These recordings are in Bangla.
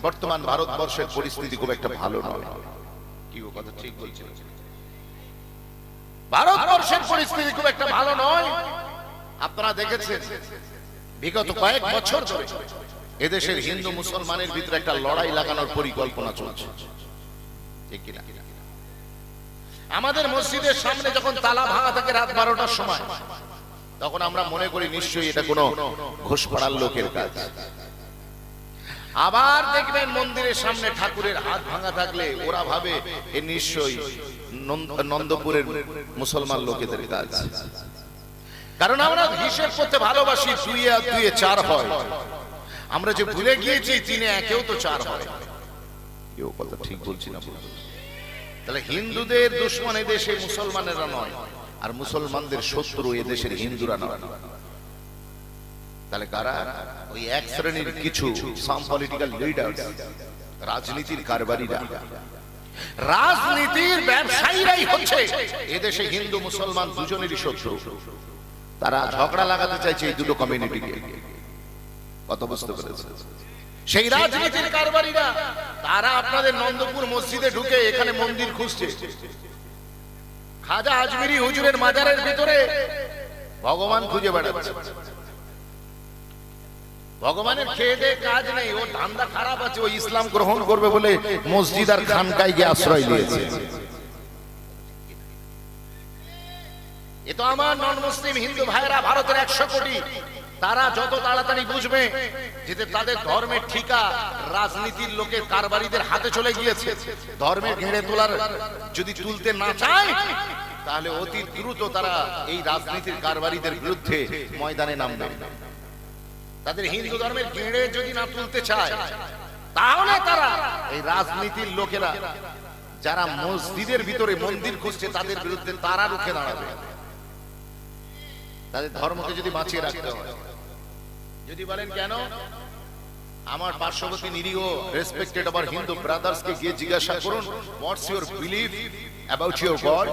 বর্তমান ভারতবর্ষের পরিস্থিতি খুব একটা ভালো নয়। কি ও কথা ঠিক বলছে? ভারতবর্ষের পরিস্থিতি খুব একটা ভালো নয়। আপনারা দেখেছেন বিগত কয়েক বছর ধরে এদেশের হিন্দু মুসলমানের ভিতরে একটা লড়াই লাগানোর পরিকল্পনা চলছে, ঠিক কিনা? আমাদের মসজিদের সামনে যখন তালা ভাঙা থাকে রাত 12টার সময়, তখন আমরা মনে করি নিশ্চয়ই এটা কোনো ঘোষপাড়ার লোকের কাজ। আবার দেখবেন মন্দিরের সামনে ঠাকুরের হাত ভাঙা থাকলে ওরা ভাবে এ নিশ্চয়ই নন্দপুরের মুসলমান লোকেদের কাজ। কারণ আমরা হিসেব করতে ভালোবাসি, 2 আর 2 4 হয়। আমরা যে ভুলে গিয়েছি 3 এ 1 তো 4 হয়। এও কথা ঠিক বলছি না? তাহলে হিন্দুদের দুশমন এদেশে মুসলমানেরা নয়, আর মুসলমানদের শত্রু এদেশের হিন্দুরা নয়। তাহলে কারা? ওই এক শ্রেণীর কিছু সাম পলিটিক্যাল লিডার্স, রাজনীতির কারবারিরা, রাজনীতির ব্যবসায়ীরাই হচ্ছে এদেশে হিন্দু মুসলমান দুজনেরই শত্রু। তারা ঝগড়া লাগাতে চাইছে এই দুটো কমিউনিটিকে। কত বুঝতে পেরেছে? সেই রাজনীতির কারবারিরা তারা আপনাদের নন্দপুর মসজিদে ঢুকে এখানে মন্দির খুঁজছে। খাজা আজমিরি হুজুরের মাজারের ভিতরে ভগবান খুঁজে বেড়াচ্ছে। ভগবানের খেয়ে দিয়ে কাজ নেই, ও ধান্দা খারাপ আছে, ও ইসলাম গ্রহণ করবে বলে মসজিদ আর খানকায় গিয়ে আশ্রয় নিয়েছে। এ তো আমার নন মুসলিম হিন্দু ভাইরা ভারতের 100 কোটি, তারা যত তাড়াতাড়ি বুঝবে যে তাদের ধর্মের ঠিকা রাজনীতির লোকের কারবারিদের হাতে চলে গিয়েছে, ধর্মের ঘেড়ে তোলার যদি তুলতে না চায়, তাহলে অতি দ্রুত তারা এই রাজনীতির কারবারিদের বিরুদ্ধে ময়দানে নামবে। তাদের হিন্দু ধর্মের ঘেড়ে যদি না তুলতে চায়, তাহলে তারা এই রাজনীতির লোকেরা যারা মসজিদের ভিতরে মন্দির খুঁজছে তাদের বিরুদ্ধে তারা রুখে দাঁড়াবে। তাদের ধর্মকে যদি বাঁচিয়ে রাখতে হয়। যদি বলেন কেন, আমার পার্শ্ববর্তী নিরীহ রেসপেক্টেড আবার হিন্দু ব্রাদার্স কে গিয়ে জিজ্ঞাসা করুন, what's your belief about your god?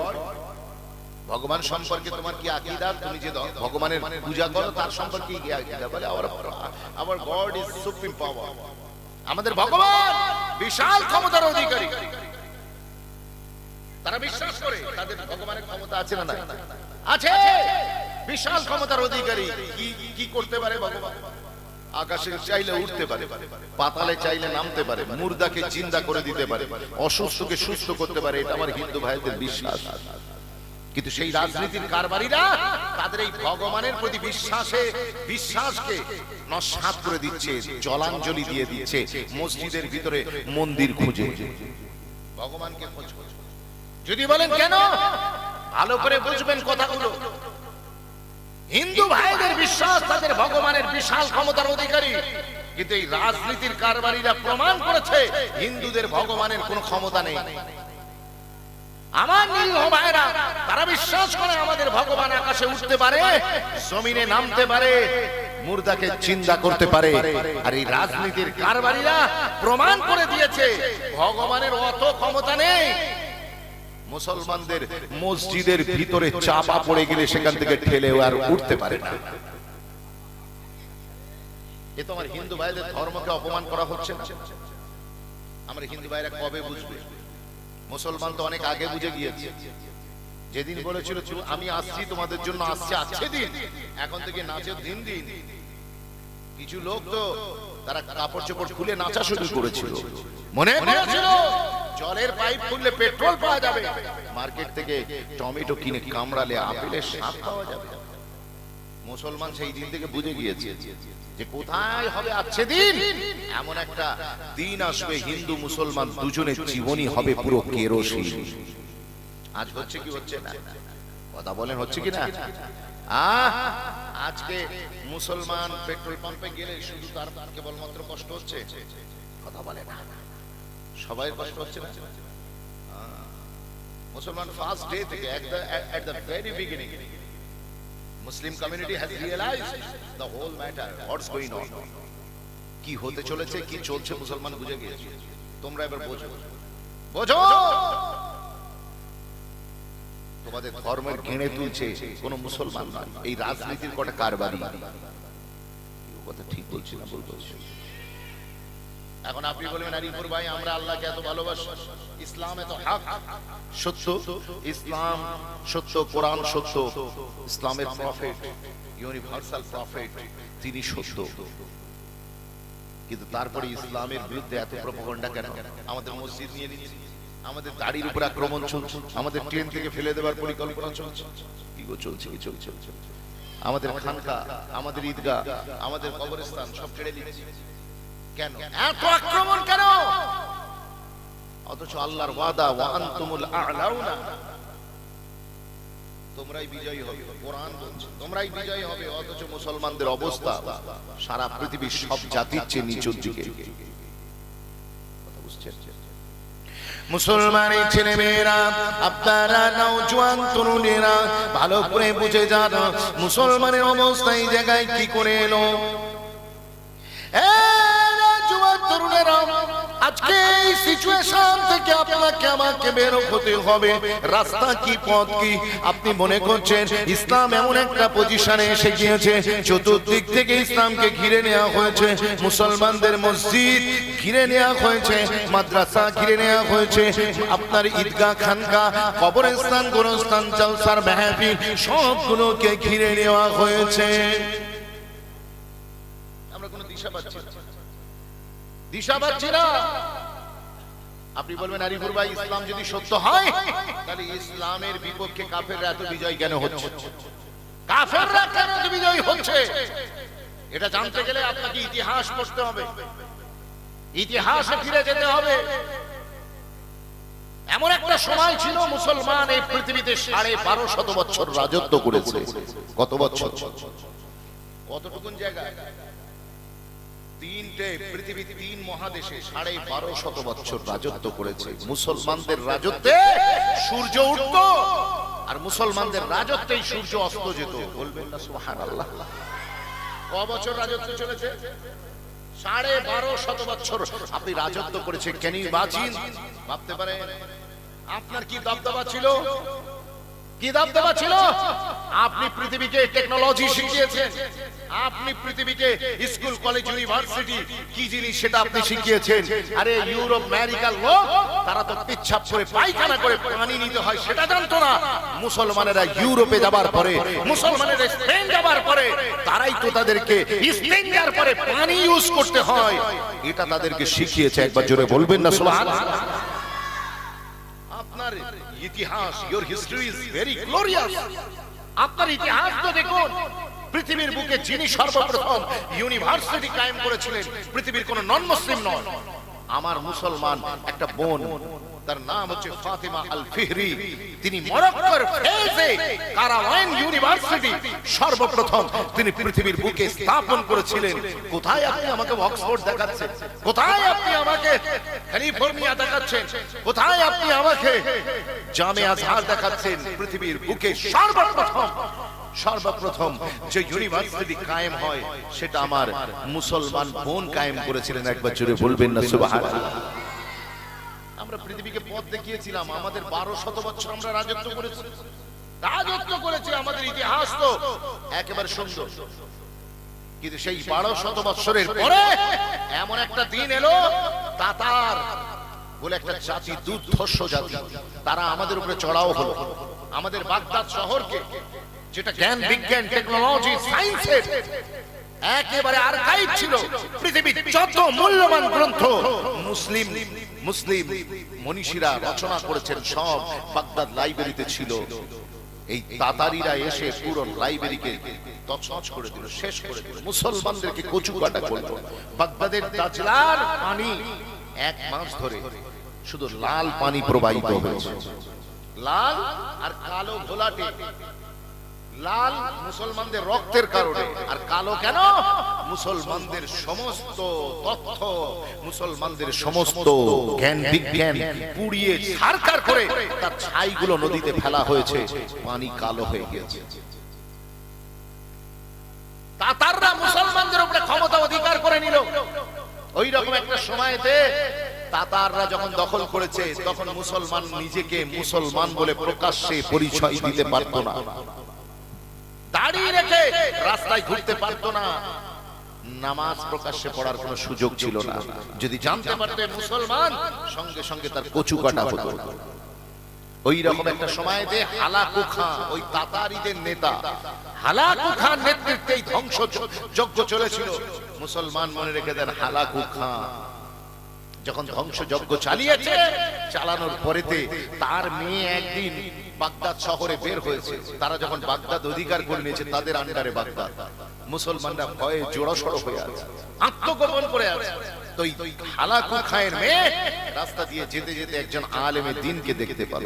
ভগবান সম্পর্কে তোমার কি আকীদা? তুমি যে ভগবানের পূজা করো তার সম্পর্কে কি আকীদা? বলে our God is supreme power. আমাদের ভগবান বিশাল ক্ষমতার অধিকারী। তারা বিশ্বাস করে তাদের ভগবানের ক্ষমতা আছে না? আছে, বিশাল ক্ষমতার অধিকারী। কি করতে পারে ভগবান? আকাশে চাইলে উঠতে পারে, পাতালে চাইলে নামতে পারে, মুর্দাকে জিন্দা করে দিতে পারে, অসুস্থকে সুস্থ করতে পারে। এটা আমার হিন্দু ভাইদের বিশ্বাস। কিন্তু সেই রাজনীতির কারবারিরা তাদের এই ভগবানের প্রতি বিশ্বাসকে নস্যাৎ করে দিচ্ছে, জলাঞ্জলি দিয়ে দিচ্ছে। মসজিদের ভিতরে মন্দির খুঁজে ভগবানকে খোঁজ। যদি বলেন কেন, ভালো করে বুঝবেন কথাগুলো। হিন্দু ভাইদের বিশ্বাস তাদের ভগবানের বিশাল ক্ষমতার অধিকারী, কিন্তু এই রাজনীতির কারবারিরা প্রমাণ করেছে হিন্দুদের ভগবানের কোনো ক্ষমতা নেই। আমার নিরীহ ভাইরা তারা বিশ্বাস করে আমাদের ভগবান আকাশে উঠতে পারে, জমিনে নামতে পারে, মুর্দাকে চিন্তা করতে পারে। আর এই রাজনীতির কারবারিরা প্রমাণ করে দিয়েছে ভগবানের অত ক্ষমতা নেই। মুসলমানদের মসজিদের ভিতরে চাপা পড়ে গেলে সেখান থেকে ঠেলেও আর উঠতে পারে না। এ তো আমার হিন্দু ভাইদের ধর্মকে অপমান করা হচ্ছে না? আমরা হিন্দু ভাইরা কবে বুঝবে? মুসলমান তো অনেক আগে বুঝে গিয়েছে। যেদিন বলেছিল আমি আসছি তোমাদের জন্য, আসছে দিন, এখন থেকে নাচের দিন। কিছু লোক তো তারা কাপড় চোপড় খুলে নাচা শুরু করেছিল। মনে করেছিল জলের পাইপ খুললে পেট্রোল পাওয়া যাবে, মার্কেট থেকে টমেটো কিনে কামড়ালে আপেলের স্বাদ পাওয়া যাবে। মুসলমান সেই দিন থেকে বুঝে গিয়েছে যে কোথায় হবে আজকে দিন, এমন একটা দিন আসবে হিন্দু মুসলমান দুজনের জীবনই হবে পুরো কেরোসিন। আজ হচ্ছে কি হচ্ছে না? কথা বলেন, হচ্ছে কি না? আজকে মুসলমান পেট্রোল পাম্পে গেলে শুধু তার কেবলমাত্র কষ্ট হচ্ছে? কথা বলে না, সবাই কষ্ট হচ্ছে না? মুসলমান ফার্স্ট ডে থেকে at the very beginning Muslim community has realized the whole matter, what's going on, কি হতে চলেছে, কি চলছে, মুসলমান বুঝে গিয়েছে। তোমরা এবার বোঝো। তোমাদের ধর্মের ঘৃণে তুলছে কোন মুসলমান নয়, এই রাজনীতির কটা কারবারি। কথা ঠিক বলছি না? বলবো এখন আপনি বলবেন আরিফুর ভাই আমরা আল্লাহকে এত ভালোবাসি, ইসলাম এত হক, সত্য, ইসলাম সত্য, কোরআন সত্য, ইসলামের প্রফেট, ইউনিভার্সাল প্রফেট তিনি সত্য, কিন্তু তারপরে ইসলামের বিরুদ্ধে এত প্রোপাগান্ডা কেন? আমাদের মসজিদ নিয়ে নিচ্ছি, আমাদের দাড়ির উপর আক্রমণ চলছে, আমাদের ট্রেন থেকে ফেলে দেওয়ার পরিকল্পনা চলছে, কি গো চলছে, কি চলছে? আমাদের খানকা, আমাদের ঈদগাহ, আমাদের কবরস্থান সব কেড়ে নিচ্ছে কেন? এত আক্রমণ কেন? অথচ আল্লাহর ওয়াদা ওয়া আনতুমুল আ'লাউনা, তোমরাই বিজয়ী হবে, কোরআন বলছে তোমরাই বিজয়ী হবে, অথচ মুসলমানদের অবস্থা সারা পৃথিবীর সব জাতির চেয়ে নিচুর দিকে। কথা বুঝছেন? মুসলমানের ছেলে মেয়েরা, আপনারা নওজোয়ান তরুণেরা ভালো করে বুঝে যান মুসলমানের অবস্থা এই জায়গায় কি করে এলো। নওজোয়ান তরুণেরা, আজকে এই সিচুয়েশন থেকে আপনাকে আমাকে বের হতে হবে। রাস্তা কি, পথ কি? আপনি মনে করছেন ইসলাম এমন একটা পজিশনে এসে গিয়েছে, চতুর্দিক থেকে ইসলামকে ঘিরে নেওয়া হয়েছে, মুসলমানদের মসজিদ ঘিরে নেওয়া হয়েছে, মাদ্রাসা ঘিরে নেওয়া হয়েছে, আপনার ঈদগাহ, খানকা, কবরস্থান, গোরস্থান, জলসার মাহফিল সবগুলোকে ঘিরে নেওয়া হয়েছে। আমরা কোনো দিশা পাচ্ছি না, দিশা পাচ্ছি না। আপনি বলবেন আরিফুর ভাই ইসলাম যদি সত্য হয় তাহলে ইসলামের বিপক্ষে কাফেররা এত বিজয় কেন হচ্ছে? কাফেররা কেন এত বিজয় হচ্ছে? এটা জানতে গেলে আপনাকে ইতিহাস পড়তে হবে, ইতিহাসে ফিরে যেতে হবে। এমন একটা সময় ছিল মুসলমান এই পৃথিবীতে 1250 বছর রাজত্ব করেছে। কত বছর? কতটুকুন জায়গা? তিনটে পৃথিবী, 3 মহাদেশে 1250 বছর রাজত্ব করেছে। মুসলমানদের রাজত্বে সূর্য উঠত আর মুসলমানদের রাজত্বেই সূর্য অস্ত যেত। বলবেন না সুবহানাল্লাহ? ক বছর রাজত্ব চলেছে? 1250 বছর আপনি রাজত্ব করেছে। Can you imagine? ভাবতে পারেন আপনার কি দবদবা ছিল, কি দবদবা ছিল? আপনি পৃথিবীকে টেকনোলজি শিখিয়েছেন, আপনি পৃথিবীকে স্কুল, কলেজ, ইউনিভার্সিটি কি জিনিস সেটা আপনি শিখিয়েছেন। আরে ইউরোপ আমেরিকার লোক তারা তো পেচ্ছাপ করে, পায়খানা করে পানি নিতে হয় সেটা জানতো না। মুসলমানেরা ইউরোপে যাবার পরে, মুসলমানেরা স্পেন যাবার পরে তারাই তো তাদেরকে স্পেন যাওয়ার পরে পানি ইউজ করতে হয় এটা তাদেরকে শিখিয়েছে। একবার জোরে বলবেন না সুবহানাল্লাহ? আপনার ইতিহাস, your history is very glorious. আপনার ইতিহাস তো দেখুন। পৃথিবীর বুকে যিনি সর্বপ্রথম ইউনিভার্সিটি কায়েম করেছিলেন পৃথিবীর কোন নন মুসলিম নয়, আমার মুসলমান একটা বোন, তার নাম হচ্ছে ফাতিমা আল ফিহরি। তিনি মরক্কোর ফেজে কারাওয়ান ইউনিভার্সিটি সর্বপ্রথম তিনি পৃথিবীর বুকে স্থাপন করেছিলেন। কোথায় আপনি আমাকে অক্সফোর্ড দেখাচ্ছেন? কোথায় আপনি আমাকে ক্যালিফোর্নিয়া দেখাচ্ছেন? কোথায় আপনি আমাকে জামে আজহার দেখাচ্ছেন? পৃথিবীর বুকে সর্বপ্রথম যে ইউনিভার্সিটি কায়েম হয় সেটা আমার মুসলমান বোন কায়েম করেছিলেন। একবার জোরে বলবেন না সুবহানাল্লাহ? আমরা পৃথিবীকে পথ দেখিয়েছিলাম, আমাদের 1200 বছর আমরা রাজত্ব করেছি। আমাদের ইতিহাস তো একেবারে সুন্দর, কিন্তু সেই 1200 বছরের পরে এমন একটা দিন এলো, তাতার বলে একটা জাতি, দুর্ধর্ষ জাতি, তারা আমাদের উপরে চড়াও হলো। আমাদের বাগদাদ শহরকে, যেটা জ্ঞান, বিজ্ঞান, টেকনোলজি, সায়েন্সের একেবারে আর্কাইভ ছিল, পৃথিবীর যত মূল্যবান গ্রন্থ মুসলিম মনীষীরা রচনা করেছেন সব বাগদাদ লাইব্রেরিতে ছিল। এই তাতারিরা এসে পুরো লাইব্রেরিকে তছনছ করে দিল, শেষ করে দিল, মুসলমানদেরকে কচুকাটা করলো। বাগদাদের দাজলার পানি 1 মাস ধরে শুধু লাল পানি প্রবাহিত হয়েছে, লাল আর কালো ঘোলাটে। লাল মুসলমানদের রক্তের কারণে, আর কালো কেন? মুসলমানদের সমস্ত তথ্য, মুসলমানদের সমস্ত জ্ঞান বিজ্ঞান পুড়িয়ে ছারখার করে তার ছাইগুলো নদীতে ফেলা হয়েছে, পানি কালো হয়ে গেছে। তাতাররা মুসলমানদের উপরে ক্ষমতা অধিকার করে নিল। ওই রকম একটা সময়তে তাতাররা যখন দখল করেছে তখন মুসলমান নিজেকে মুসলমান বলে প্রকাশ্যে পরিচয় দিতে পারতো না, দাঁড়িয়ে রেখে রাস্তায় ঘুরতে পারতো না। নামাজ প্রকাশ্যে পড়ার কোনো সুযোগ ছিল না। যদি জানতে পারতে মুসলমান, সঙ্গে সঙ্গে তার কচু কাটা হতো। ওই রকম একটা সময়তে হালাকু খাঁ, ওই তাতারিদের নেতা হালাকু খাঁ নেতৃত্বে ধ্বংস যজ্ঞ চলেছিল। মুসলমান মনে রেখে দেন, হালাকু খাঁ যখন ধ্বংস যজ্ঞ চালিয়েছে, চালানোর পরেতে তার মেয়ে একদিন বাগদাদ শহরে বের হয়েছে। তারা যখন বাগদাদ অধিকার করে নিয়েছে, তাদের আন্ডারে বাগদাদ, মুসলমানরা ভয়ে জোড়াসড়ো হয়ে আছে, আত্মগোপন করে আছে। তো হালাকু খায়ের মেয়ে রাস্তা দিয়ে যেতে যেতে একজন আলেমে দ্বীনকে দেখতে পেল,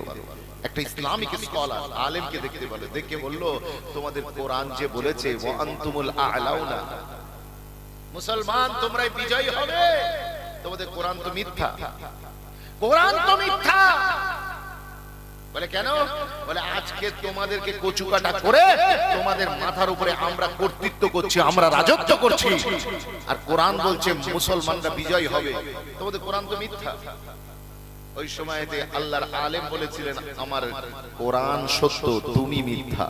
একটা ইসলামিক স্কলার আলেমকে দেখতে পেল। দেখে বলল, তোমাদের কোরআন যে বলেছে ওয়া আনতুমুল আ'লাউনা, মুসলমান তোমরাই বিজয়ী হবে, তোমাদের কোরআন তো মিথ্যা, কোরআন তো মিথ্যা। বলে কেন? বলে আজকে তোমাদেরকে কচু কাটা করে তোমাদের মাথার উপরে আমরা কর্তৃত্ব করছি, আমরা রাজত্ব করছি, আর কোরআন বলছে মুসলমানরা বিজয় হবে, তোমাদের কোরআন তো মিথ্যা। ওই সময়তে আল্লাহর আলেম বলেছিলেন, আমার কোরআন সত্য, তুমি মিথ্যা।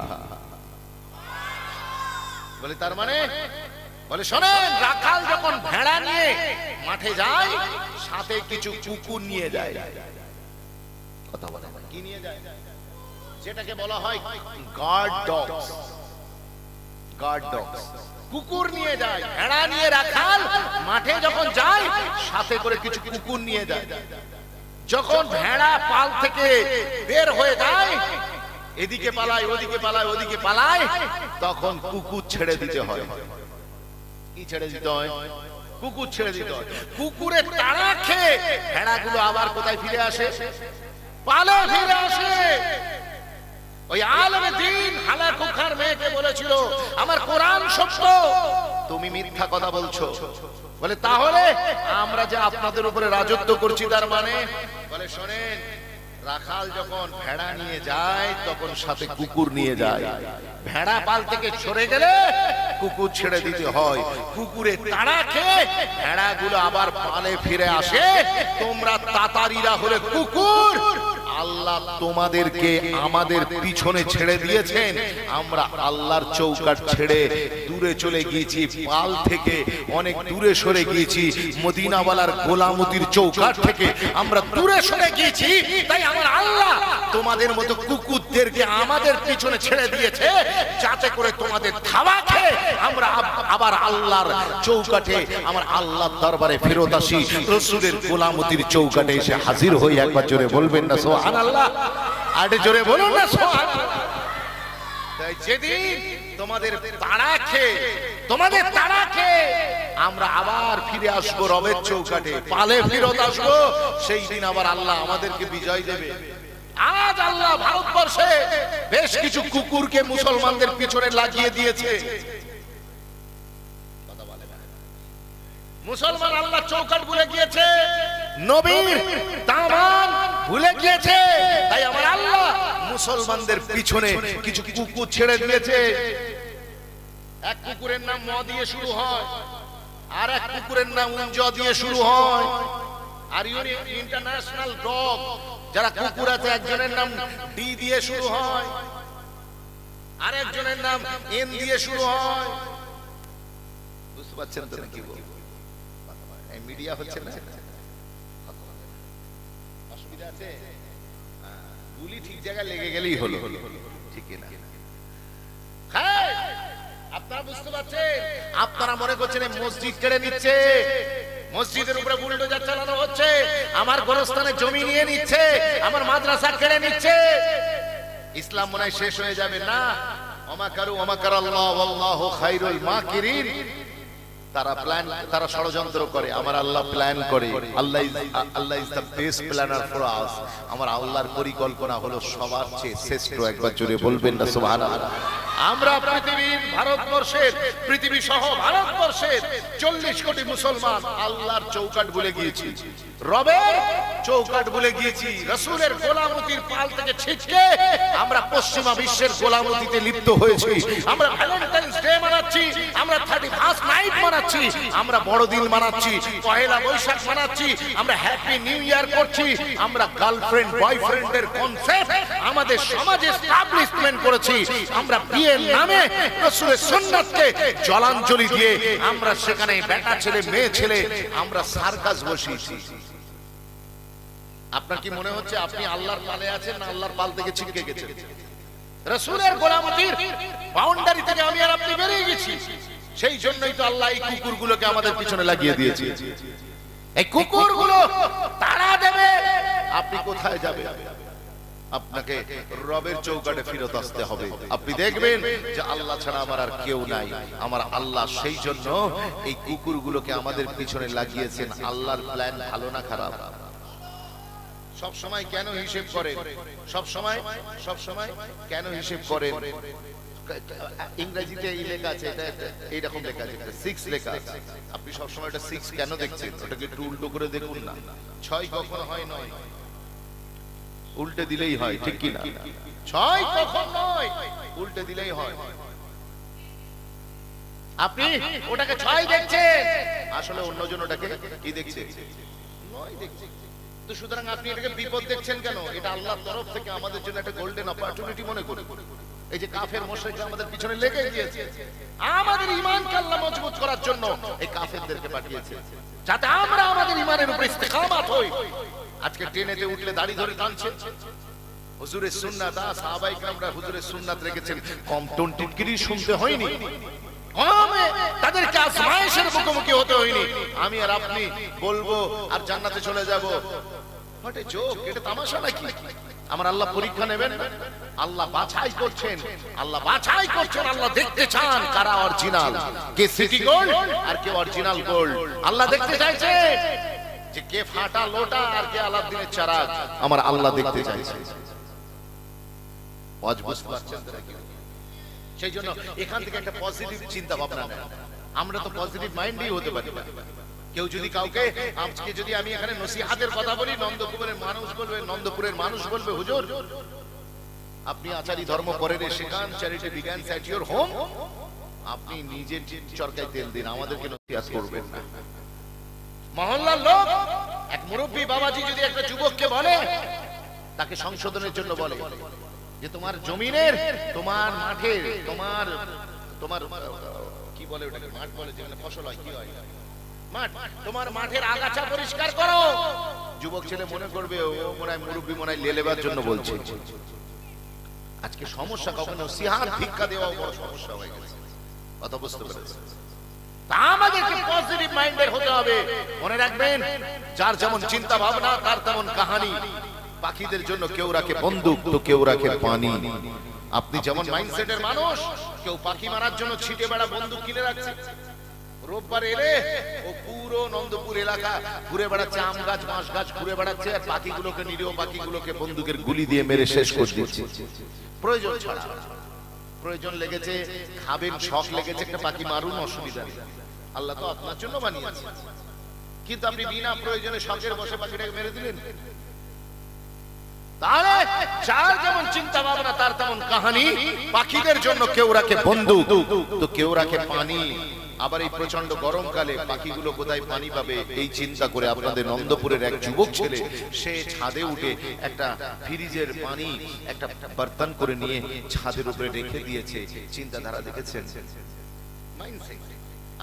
বলে তার মানে? বলে শোনেন, রাখাল যখন ভেড়া নিয়ে মাঠে যায়, সাথে কিছু কুকুর নিয়ে যায়। কথা বলে কি নিয়ে যায়? যেটাকে বলা হয় গার্ড ডগস। গার্ড ডগস কুকুর নিয়ে যায়। ভেড়া নিয়ে রাখাল মাঠে যখন যায়, সাথে করে কিছু কুকুর নিয়ে যায়। যখন ভেড়া পাল থেকে বের হয়ে যায়, এদিকে পালায়, ওদিকে পালায়, ওদিকে পালায়, তখন কুকুর ছেড়ে দিতে হয়। কি ছেড়ে দিতে হয়? কুকুর ছেড়ে দিতে হয়। কুকুরের তাড়া খেয়ে ভেড়াগুলো আবার কোথায় ফিরে আসে? পালে ফিরে আসে। ওই আলেমে দ্বীন হালাকু খাঁর মেয়েকে বলেছিল, আমার কোরআন সত্য, তুমি মিথ্যা কথা বলছো। বলে তাহলে আমরা যে আপনাদের উপরে রাজত্ব করছি তার মানে? বলে শোনেন, রাখাল যখন ভেড়া নিয়ে যায়, তখন সাথে কুকুর নিয়ে যায়। ভেড়া পাল থেকে সরে গেলে কুকুর ছেড়ে দিতে হয়। কুকুরের তাড়া খেয়ে ভেড়াগুলো আবার পালে ফিরে আসে। তোমরা তাতারিরা হলে কুকুর, আল্লাহ তোমাদেরকে আমাদের পিছনে ছেড়ে দিয়েছেন, আমরা আল্লাহর চৌকাঠ ছেড়ে দূরে চলে গিয়েছি, পাল থেকে অনেক দূরে সরে গিয়েছি, মদিনাওয়ালার গোলামতির চৌকাঠ থেকে আমরা দূরে সরে গিয়েছি। তাই আমার আল্লাহ তোমাদের মতো কুকুরদেরকে আমাদের পিছনে ছেড়ে দিয়েছে, যাতে করে তোমাদের থাবা খেয়ে আমরা আবার আল্লাহর চৌকাঠে, আমার আল্লাহর দরবারে ফেরত আসি, রাসূলের গোলামতির চৌকাঠে এসে হাজির হই। একবার জোরে বলবেন না সুবহানাল্লাহ? আরে জোরে বলুন না সুবহানাল্লাহ। তাই যেদিন তোমাদের তাড়া খেয়ে আমরা আবার ফিরে আসবো রবের চৌকাঠে, পালে ফিরত আসবো, সেই দিন আবার আল্লাহ আমাদেরকে বিজয় দেবে। আজ আল্লাহ ভারতবর্ষে বেশ কিছু কুকুরকে মুসলমানদের পিছনে লাগিয়ে দিয়েছে। মুসলমান আল্লাহ চৌকাঠ ভুলে গিয়েছে, নবীর দামান ভুলে গিয়েছে। তাই আমার আল্লাহ মুসলমানদের পিছনে কিছু কুকুর ছেড়ে দিয়েছে। এক কুকুরের নাম ম দিয়ে শুরু হয়, আর এক কুকুরের নাম উঞ্জ দিয়ে শুরু হয়। আর ইন্টারন্যাশনাল ডগ যারা কুকুর আছে, একজনের নাম ডি দিয়ে শুরু হয়, আর একজনের নাম এন দিয়ে শুরু হয়। বুঝতে পারছেন তো নাকি? এই মিডিয়া হচ্ছে না, অসুবিধা আছে? গুলি ঠিক জায়গায় লেগে গেলেই হলো, ঠিক না? হ্যাঁ, আপনারা বুঝতে পারছেন? আপনারা মনে করছেন মসজিদ কেড়ে নিচ্ছে, মসজিদের উপরে বুলডোজার চালানো হচ্ছে, আমার গোরস্থানে জমি নিয়ে নিচ্ছে, আমার মাদ্রাসা কেড়ে নিচ্ছে। ইসলাম মনে হয় শেষ হয়ে যাবে না। ওমাকারু ওমাকারাল্লাহ ওয়াল্লাহু খায়রুল মাকিরিন। তারা ষড়যন্ত্র করে, আমার আল্লাহ প্ল্যান করে। Allah is the best planner for us. আমার আল্লাহর পরিকল্পনা হলো সবার চেয়ে শ্রেষ্ঠ। একবার জোরে বলবেন না সুবহানাল্লাহ? আমরা পৃথিবীর, ভারতবর্ষের, পৃথিবী সহ ভারতবর্ষের 40 কোটি মুসলমান আল্লাহর চৌকাঠ ভুলে গিয়েছি, রবের চৌকাঠ ভুলে গিয়েছি। রাসূলের গোলামতির পাল থেকে ছিটকে আমরা পশ্চিমা বিশ্বের গোলামতিতে লিপ্ত হয়েছি। আমরা ভ্যালেন্টাইন্স ডে মানাচ্ছি, আমরা 31st নাইট মানাচ্ছি, আমরা বড়দিন মানাচ্ছি, পহেলা বৈশাখ মানাচ্ছি, আমরা হ্যাপি নিউ ইয়ার করছি। আমরা গার্লফ্রেন্ড বয়ফ্রেন্ডের কনসেপ্ট আমাদের সমাজে এস্টাবলিশমেন্ট করেছি। আমরা বিয়ে বিয়ের নামে রাসূলের সুন্নাতকে জলাঞ্জলি দিয়ে আমরা সেখানে বেটা ছেলে মেয়ে ছেলে আমরা সার্কাস বসিয়েছি। আপনার কি মনে হচ্ছে আপনি আল্লাহর পালে আছেন না আল্লাহর পাল থেকে ছিটকে গেছেন? রাসূলের গোলামতির বাউন্ডারি থেকে আমি আর আপনি বেরিয়ে গেছি। সেই জন্যই তো আল্লাহ এই কুকুরগুলোকে আমাদের পিছনে লাগিয়ে দিয়েছে। এই কুকুরগুলো তাড়া দেবে, আপনি কোথায় যাবেন? আপনাকে রবের চৌকাঠে ফিরত আসতে হবে। আপনি দেখবেন যে আল্লাহ ছাড়া আমার আর কেউ নাই। আমার আল্লাহ সেই জন্য এই কুকুরগুলোকে আমাদের পিছনে লাগিয়েছেন। আল্লাহর প্ল্যান ভালো না খারাপ? সব সময় কেন হিসেব করেন? সব সময় কেন হিসেব করেন? ইংরেজিতে এই লেখা আছে, এটা এইরকম লেখা আছে, 6 লেখা আছে। আপনি সব সময় এটা 6 কেন দেখছেন? ওটাকে একটু উল্টো করে দেখুন না। 6 কখনো হয় নয়, উল্টে দিলেই হয়, ঠিক কি না? 6 কখন নয়, উল্টে দিলেই হয়। আপনি ওটাকে 6 দেখছেন, আসলে অন্যজন ওটাকে কি দেখছে? 9 দেখছে। তো সুতরাং আপনি এটাকে বিপদ দেখছেন কেন? এটা আল্লাহর তরফ থেকে আমাদের জন্য একটা গোল্ডেন অপরচুনিটি মনে করে। এই যে কাফের মুশরিকরা আমাদের পিছনে লেগে গিয়েছে, আমাদের ঈমানকে আল্লাহ মজবুত করার জন্য এই কাফেরদেরকে পাঠিয়েছে, যাতে আমরা আমাদের ঈমানের উপর ইস্তেকামাত হই। আজকে ট্রেনেতে উঠলে দাড়ি ধরে টানছে। হুজুরের সুন্নাত, সাহাবায়ে কেরামরা হুজুরের সুন্নাত রেখেছেন, কম টোন টিটকিরি শুনতে হয়নি, কমে তাদেরকে আজমায়েশের মুখোমুখি হতে হয়নি। আমি আর আপনি বলবো আর জান্নাতে চলে যাব, হটে জোক, এটা তামাশা নাকি? আমার আল্লাহ পরীক্ষা নেবেন না? আল্লাহ বাছাই করছেন, আল্লাহ বাছাই করছেন। আল্লাহ দেখতে চান কারা অরিজিনাল, কে সিটি গোল্ড আর কে অরিজিনাল গোল্ড। আল্লাহ দেখতে চাইছে যে কে ফাটা লোটা আর কে আলাউদ্দিনের চারাগ। আমার আল্লাহ দেখতে চাইছে। ওয়াজ বুঝতে পারছেন তো নাকি? সেই জন্য এখান থেকে একটা পজিটিভ চিন্তা ভাবনা নেন। আমরা তো পজিটিভ মাইন্ডই হতে পারি না। কেউ যদি কাউকে, আজকে যদি আমি এখানে নসিহতের কথা বলি, নন্দপুরের মানুষ বলবে হুজুর আপনি আচারি ধর্ম করেন, শেখান, চ্যারিটি বিজ্ঞান এট ইওর হোম। আপনি নিজের চরকায় তেল দিন, আমাদেরকে নসিহত করবেন না। মহল্লার লোক, এক মুরব্বী বাবাজি যদি একটা যুবককে বলে, তাকে সংশোধনের জন্য বলে যে তোমার জমিনের, তোমার মাঠের, তোমার কি বলে ওটাকে, মাঠ বলে যেখানে ফসল হয়, কি হয়, মাঠ, তোমার মাঠের আগাছা পরিষ্কার করো। যুবক ছেলে মনে করবে ও মনে হয় মুরব্বী, মনে হয় লেলেবার জন্য বলছে। আজকে সমস্যা কখনো নসিহত ভিক্ষা দেওয়া বড় সমস্যা হয়ে গেছে। কথা বুঝতে পেরেছেন? আমাদেরকে পজিটিভ মাইন্ডের হতে হবে। মনে রাখবেন, যার যেমন চিন্তা ভাবনা তার তেমন কাহিনী। পাখিদের জন্য কেউ রাখে বন্দুক তো কেউ রাখে পানি। আপনি যেমন মাইন্ডসেটের মানুষ, কেউ পাখি মারার জন্য ছিটে বেড়া বন্দুক কিনে রাখছে। রোববার এলে ও পুরো নন্দপুর এলাকা ঘুরে বেড়াচ্ছে, আম গাছ বাঁশ গাছ ঘুরে বেড়াচ্ছে, আর পাখিগুলোকে, নিরীহ পাখিগুলোকে বন্দুকের গুলি দিয়ে মেরে শেষ করে দিচ্ছে। প্রয়োজন ছাড়া, প্রয়োজন লেগেছে, খাবেন, শখ লেগেছে, একটা পাখি মারুন, অসুবিধা নেই। আল্লাহ তো আপনার জন্য বানিয়েছে, কিন্তু আপনি বিনা প্রয়োজনে শখের বসে পাখিটাকে মেরে দিলেন। তাহলে যার যেমন চিন্তা ভাবনা তার তেমন কাহিনী। পাখিদের জন্য কেউ রাখে বন্দুক তো কেউ রাখে পানি। আবার এই প্রচন্ড গরমকালে পাখিগুলো কোথায় পানি পাবে এই চিন্তা করে আপনাদের নন্দপুরের এক যুবক ছেলে, সে ছাদে উঠে একটা ফ্রিজের পানি একটা বর্তন করে নিয়ে ছাদের উপরে রেখে দিয়েছে। চিন্তাধারা দেখেছেন? মাইন্ডসেট।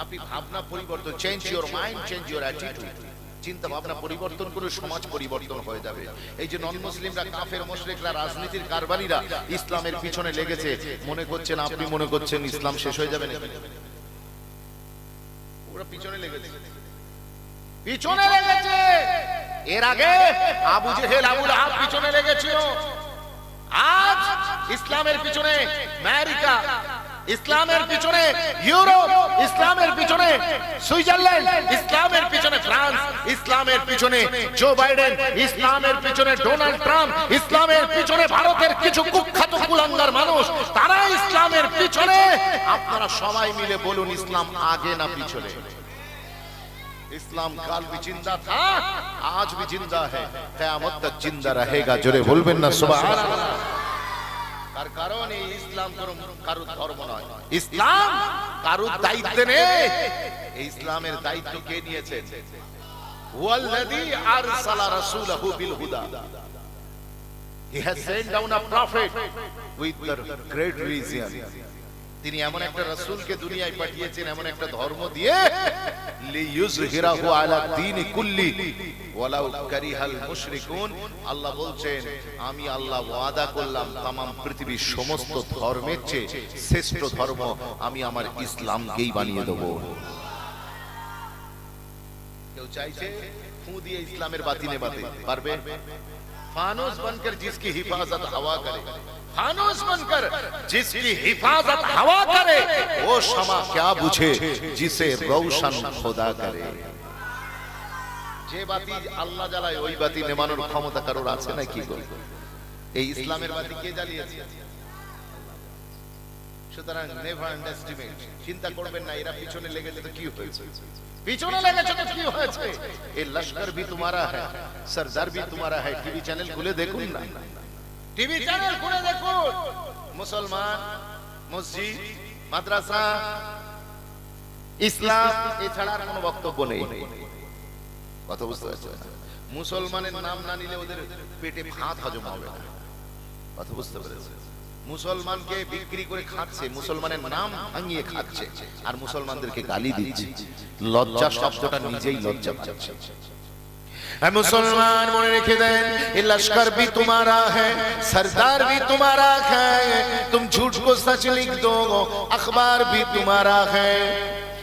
আপনি ভাবনা পরিবর্তন, change your mind, change your attitude. চিন্তা ভাবনা পরিবর্তন করে সমাজ পরিবর্তন হয়ে যাবে। এই যে নন মুসলিমরা, কাফের মুশরিকরা, রাজনীতির কারবারিরা ইসলামের পিছনে লেগেছে, মনে করছেন, আপনি মনে করছেন ইসলাম শেষ হয়ে যাবে নাকি? ওরা পিছনে লেগেছে, পিছনে লেগেছে। এর আগে আবু জেহেল, আবু লাহাব পিছনে লেগেছিল। আজ ইসলামের পিছনে আমেরিকা, ইসলামের পিছনে ইউরোপ, ইসলামের পিছনে সুইজারল্যান্ড, ইসলামের পিছনে ফ্রান্স, ইসলামের পিছনে জো বাইডেন, ইসলামের পিছনে ডোনাল্ড ট্রাম্প, ইসলামের পিছনে ভারতের কিছু কুখ্যাত কুলাঙ্গার মানুষ, তারা ইসলামের পিছনে। আপনারা সবাই মিলে বলুন, ইসলাম আগে না পিছনে? इस्लाम काल भी जिंदा था, आज भी जिंदा है, क़यामत तक जिंदा रहेगा। जोरे बोलবেন না সুবহান আল্লাহ। তার কারণ এই ইসলাম কারুর ধর্ম নয়, ইসলাম কারুর দায়িত্ব নেই। এই ইসলামের দায়িত্ব কে নিয়েছেন? ওয়াল্লাযী আরসালা রাসূলাহু বিল হুদা। He has sent down a prophet with the great reason. তিনি এমন একটা রাসূলকে দুনিয়ায় পাঠিয়েছেন, এমন একটা ধর্ম দিয়ে, লিইয়ুযহিরাহু আলা দ্বীনি কুল্লি ওয়ালাউ কারিহাল মুশরিকুন। আল্লাহ বলছেন, আমি আল্লাহ ওয়াদা করলাম তাম পৃথিবীর সমস্ত ধর্মের চেয়ে শ্রেষ্ঠ ধর্ম আমি আমার ইসলামকেই বানিয়ে দেব। কেউ চাইছে ফু দিয়ে ইসলামের বাতি নেভাতে পারবে? फानूस बनकर जिसकी हिफाजत हवा करे, फानूस बनकर जिसकी हिफाजत हवा करे, वो शमा क्या बुझे जिसे रोशन खुदा करे। যে বাতি আল্লাহ জ্বালায় ওই বাতি নেভানোর ক্ষমতা কারোর আছে নাকি? এই ইসলামের বাতি কে জ্বালিয়েছে? সুতরাং নেভার আন্ডারএস্টিমেট। চিন্তা করবেন না এরা পিছনে লেগেছে তো কি হয়েছে, পিছনে লেগেছে তো কি হয়েছে। এই লস্কর भी तुम्हारा है, सरदार भी तुम्हारा है। টিভি চ্যানেল খুলে দেখুন না, টিভি চ্যানেল খুলে দেখুন। মুসলমান মসজিদ মাদ্রাসা ইসলাম এছাড়া আর কোনো বক্তব্য নেই। কথা বুঝতে পারছেন? মুসলমানের নাম না নিলে ওদের পেটে ভাত হজম হবে না। কথা বুঝতে পেরেছেন? মুসলমানকে বিক্রি করে খাচ্ছে, মুসলমানের নাম ভাঙিয়ে খাচ্ছে, আর মুসলমানদেরকে গালি দিচ্ছে। লজ্জা শব্দটা নিজেই লজ্জা পাচ্ছে। मुसलमान मने रखे दें, ये लश्कर भी तुम्हारा है, सरदार भी तुम्हारा है, तुम झूठ को सच लिख दो, अखबार भी तुम्हारा है।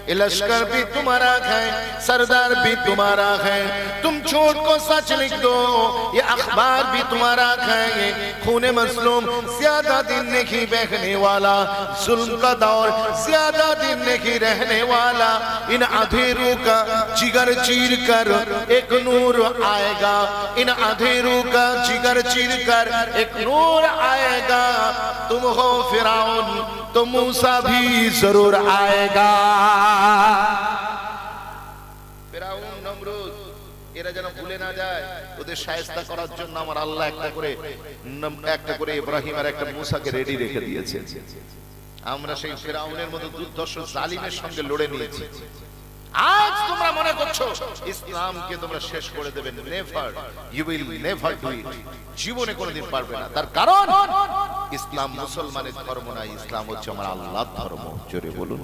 ये लश्कर भी तुम्हारा है, सरदार भी तुम्हारा है, तुम झूठ को सच लिख दो, ये अखबार भी तुम्हारा है। खूने मजलूम ज्यादा दिन नहीं बहने वाला, जुल्म का दौर ज्यादा दिन नहीं रहने वाला। इन अंधेरों का जिगर चीर कर एक नूर आएगा, इन अंधेरों का जिगर चीर कर एक नूर आएगा। तुम हो फिरौन तो मूसा भी जरूर आएगा। ফিরআউন নমরুদ এরা যেন ভুলে না যায়, ওদের শায়েস্তা করার জন্য আমার আল্লাহ একটা করে ইব্রাহিম আর একটা মুসাকে রেডি রেখে দিয়েছে। আমরা সেই ফিরআউনের মতো দুর্ধর্ষ জালিমের সঙ্গে লড়ে নিয়েছি। আজ তোমরা মনে করছো ইসলামকে তোমরা শেষ করে দেবে, never, you will never do it. জীবনে কোনোদিন পারবে না। তার কারণ ইসলাম মুসলমানের ধর্ম না, ইসলাম হচ্ছে আমার আল্লাহর ধর্ম। জোরে বলুন।